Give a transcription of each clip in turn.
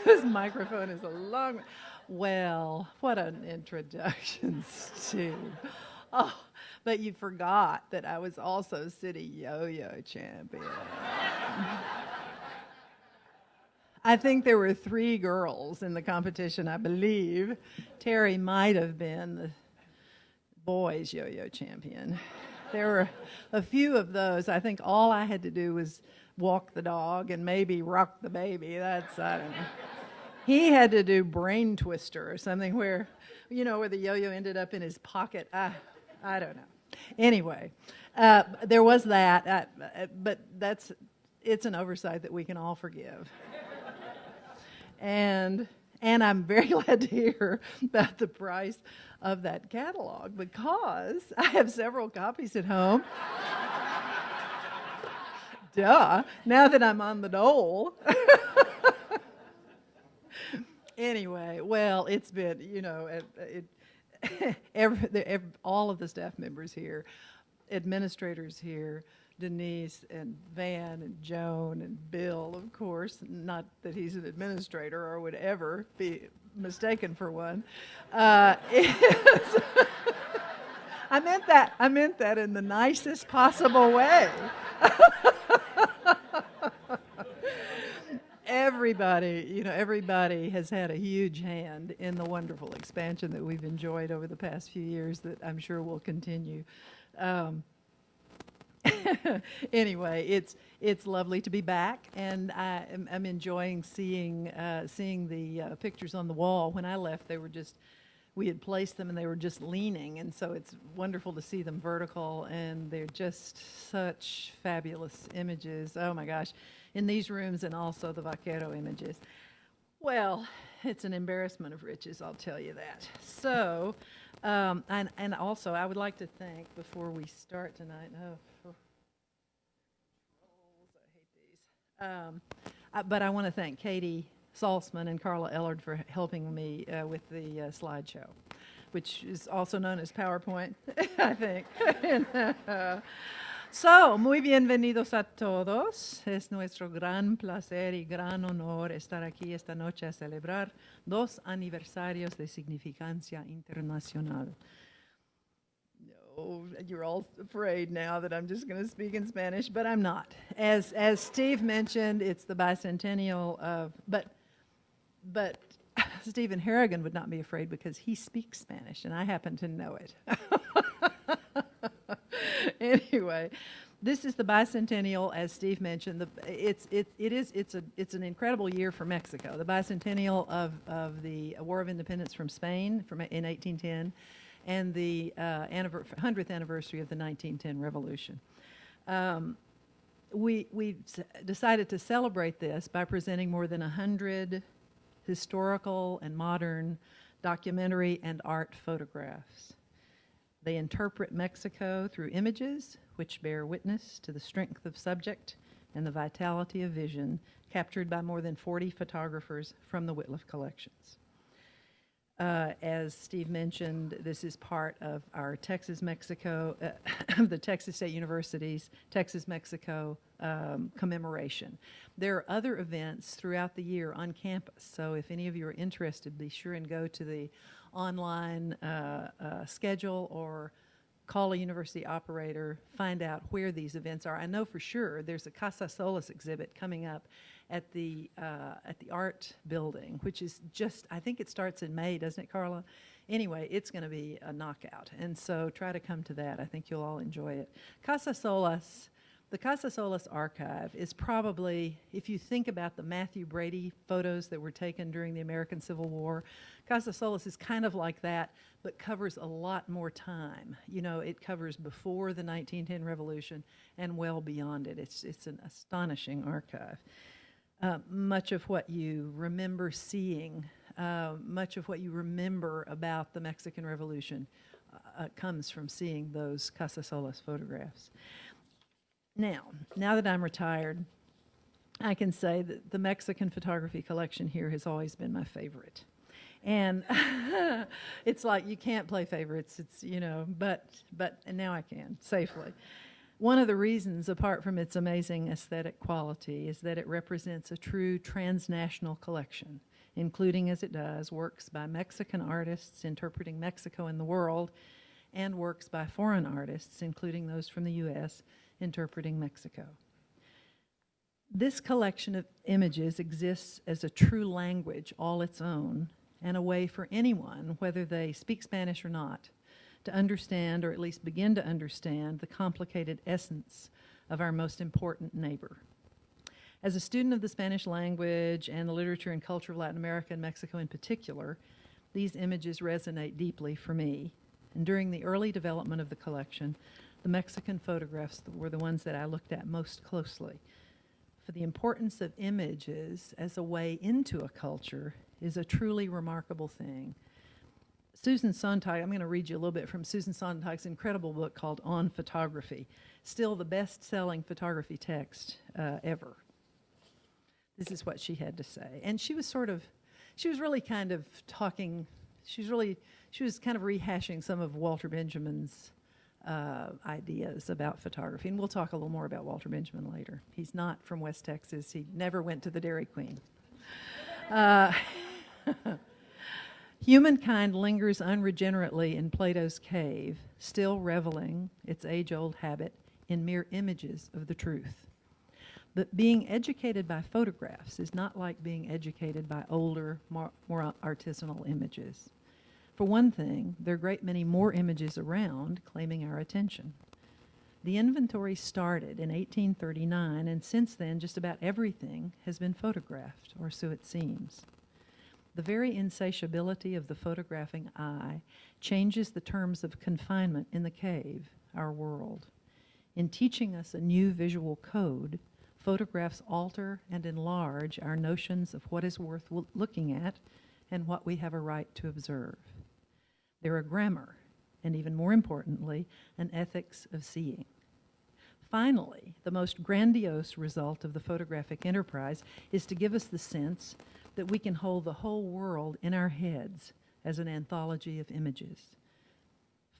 this microphone is a long. Well, what an introduction, Steve. Oh, but you forgot that I was also city yo-yo champion. I think there were 3 girls in the competition, I believe. Terry might have been the boys yo-yo champion. There were a few of those. I think all I had to do was walk the dog and maybe rock the baby. I don't know. He had to do brain twister or something where the yo-yo ended up in his pocket. I don't know. Anyway, there was that, but it's an oversight that we can all forgive. And I'm very glad to hear about the price of that catalog because I have several copies at home. Duh, now that I'm on the dole. Anyway, well, it's been, all of the staff members here, administrators here, Denise and Van and Joan and Bill, of course, not that he's an administrator or would ever be mistaken for one. I meant that in the nicest possible way. Everybody has had a huge hand in the wonderful expansion that we've enjoyed over the past few years that I'm sure will continue. Anyway, it's lovely to be back, and I'm enjoying seeing the pictures on the wall. When I left, we had placed them and they were just leaning, and so it's wonderful to see them vertical, and they're just such fabulous images. Oh my gosh, in these rooms and also the Vaquero images. Well, it's an embarrassment of riches, I'll tell you that. So, and also I would like to thank, before we start tonight, but I want to thank Katie Salzman and Carla Ellard for helping me with the slideshow, which is also known as PowerPoint, I think. So, muy bienvenidos a todos. Es nuestro gran placer y gran honor estar aquí esta noche a celebrar 2 aniversarios de significancia internacional. No, you're all afraid now that I'm just going to speak in Spanish, but I'm not. As Steve mentioned, it's the bicentennial of, but Stephen Harrigan would not be afraid because he speaks Spanish, and I happen to know it. Anyway, this is the bicentennial, as Steve mentioned. It's an incredible year for Mexico. The bicentennial of the War of Independence from Spain in 1810, and the 100th anniversary of the 1910 Revolution. We decided to celebrate this by presenting more than 100 historical and modern documentary and art photographs. They interpret Mexico through images which bear witness to the strength of subject and the vitality of vision captured by more than 40 photographers from the Wittliff Collections. As Steve mentioned, this is part of our Texas-Mexico, the Texas State University's Texas-Mexico commemoration. There are other events throughout the year on campus, so if any of you are interested, be sure and go to the online schedule or call a university operator, find out where these events are. I know for sure there's a Casa Solis exhibit coming up at the art building, which is I think it starts in May, doesn't it, Carla? Anyway, it's going to be a knockout, and so try to come to that. I think you'll all enjoy it. The Casa Solis archive is probably, if you think about the Matthew Brady photos that were taken during the American Civil War, Casa Solis is kind of like that, but covers a lot more time. It covers before the 1910 Revolution and well beyond it. It's an astonishing archive. Much of what you remember seeing, much of what you remember about the Mexican Revolution comes from seeing those Casa Solis photographs. Now that I'm retired, I can say that the Mexican photography collection here has always been my favorite. And it's like you can't play favorites, but now I can, safely. One of the reasons, apart from its amazing aesthetic quality, is that it represents a true transnational collection, including, as it does, works by Mexican artists interpreting Mexico and the world, and works by foreign artists, including those from the U.S., interpreting Mexico. This collection of images exists as a true language all its own, and a way for anyone, whether they speak Spanish or not, to understand, or at least begin to understand, the complicated essence of our most important neighbor. As a student of the Spanish language and the literature and culture of Latin America and Mexico in particular, these images resonate deeply for me. And during the early development of the collection, the Mexican photographs were the ones that I looked at most closely. For the importance of images as a way into a culture is a truly remarkable thing. Susan Sontag, I'm going to read you a little bit from Susan Sontag's incredible book called On Photography, still the best-selling photography text ever. This is what she had to say. And she was really kind of talking, she was kind of rehashing some of Walter Benjamin's ideas about photography. And we'll talk a little more about Walter Benjamin later. He's not from West Texas. He never went to the Dairy Queen. Humankind lingers unregenerately in Plato's cave, still reveling, its age-old habit, in mere images of the truth. But being educated by photographs is not like being educated by older, more artisanal images. For one thing, there are a great many more images around claiming our attention. The inventory started in 1839, and since then, just about everything has been photographed, or so it seems. The very insatiability of the photographing eye changes the terms of confinement in the cave, our world. In teaching us a new visual code, photographs alter and enlarge our notions of what is worth looking at and what we have a right to observe. They're a grammar, and even more importantly, an ethics of seeing. Finally, the most grandiose result of the photographic enterprise is to give us the sense that we can hold the whole world in our heads as an anthology of images.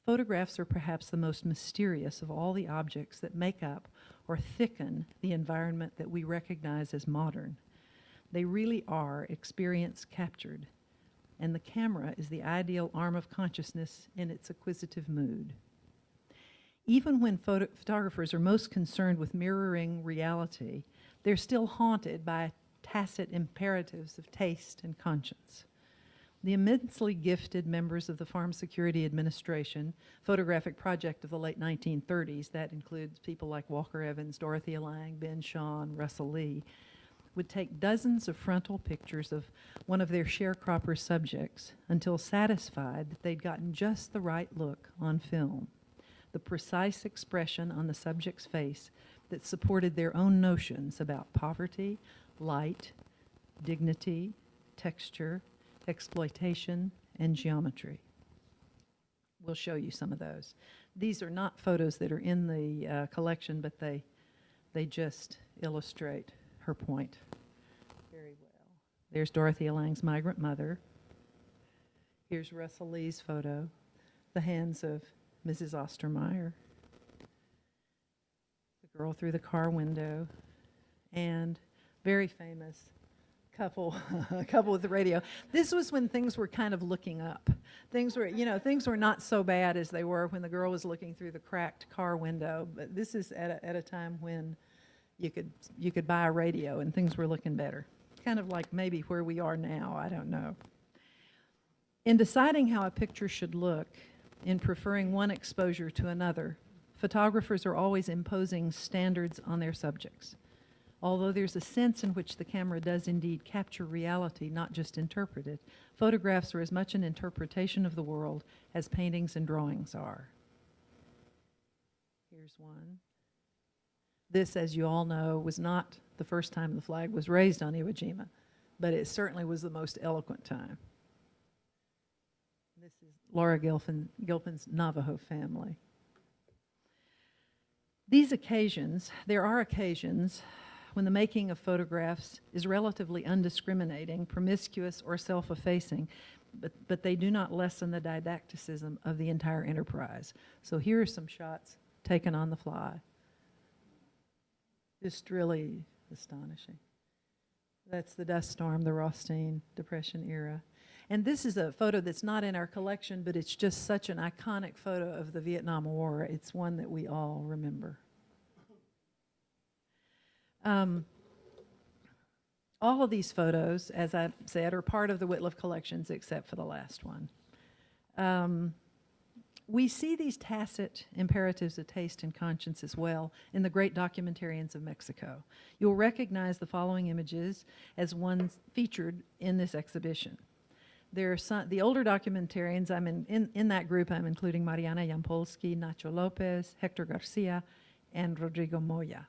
Photographs are perhaps the most mysterious of all the objects that make up or thicken the environment that we recognize as modern. They really are experience captured, and the camera is the ideal arm of consciousness in its acquisitive mood. Even when photographers are most concerned with mirroring reality, they're still haunted by tacit imperatives of taste and conscience. The immensely gifted members of the Farm Security Administration photographic project of the late 1930s, that includes people like Walker Evans, Dorothea Lange, Ben Shahn, Russell Lee, would take dozens of frontal pictures of one of their sharecropper subjects until satisfied that they'd gotten just the right look on film, the precise expression on the subject's face that supported their own notions about poverty, light, dignity, texture, exploitation, and geometry. We'll show you some of those. These are not photos that are in the collection, but they just illustrate her point very well. There's Dorothea Lange's migrant mother. Here's Russell Lee's photo, the hands of Mrs. Ostermeyer, the girl through the car window, and very famous couple with the radio. This was when things were kind of looking up. Things were not so bad as they were when the girl was looking through the cracked car window. But this is at a time when you could buy a radio and things were looking better. Kind of like maybe where we are now. I don't know. In deciding how a picture should look, in preferring one exposure to another, photographers are always imposing standards on their subjects. Although there's a sense in which the camera does indeed capture reality, not just interpret it, photographs are as much an interpretation of the world as paintings and drawings are. Here's one. This, as you all know, was not the first time the flag was raised on Iwo Jima, but it certainly was the most eloquent time. This is Laura Gilpin's Navajo family. There are occasions when the making of photographs is relatively undiscriminating, promiscuous, or self-effacing, but they do not lessen the didacticism of the entire enterprise. So here are some shots taken on the fly Just really astonishing. That's the dust storm, the Rothstein Depression era. And this is a photo that's not in our collection, but it's just such an iconic photo of the Vietnam War. It's one that we all remember. All of these photos, as I said, are part of the Wittliff Collections except for the last one. We see these tacit imperatives of taste and conscience as well in the great documentarians of Mexico. You'll recognize the following images as ones featured in this exhibition. There are some, the older documentarians, in that group, I'm including Mariana Jampolsky, Nacho Lopez, Hector Garcia, and Rodrigo Moya.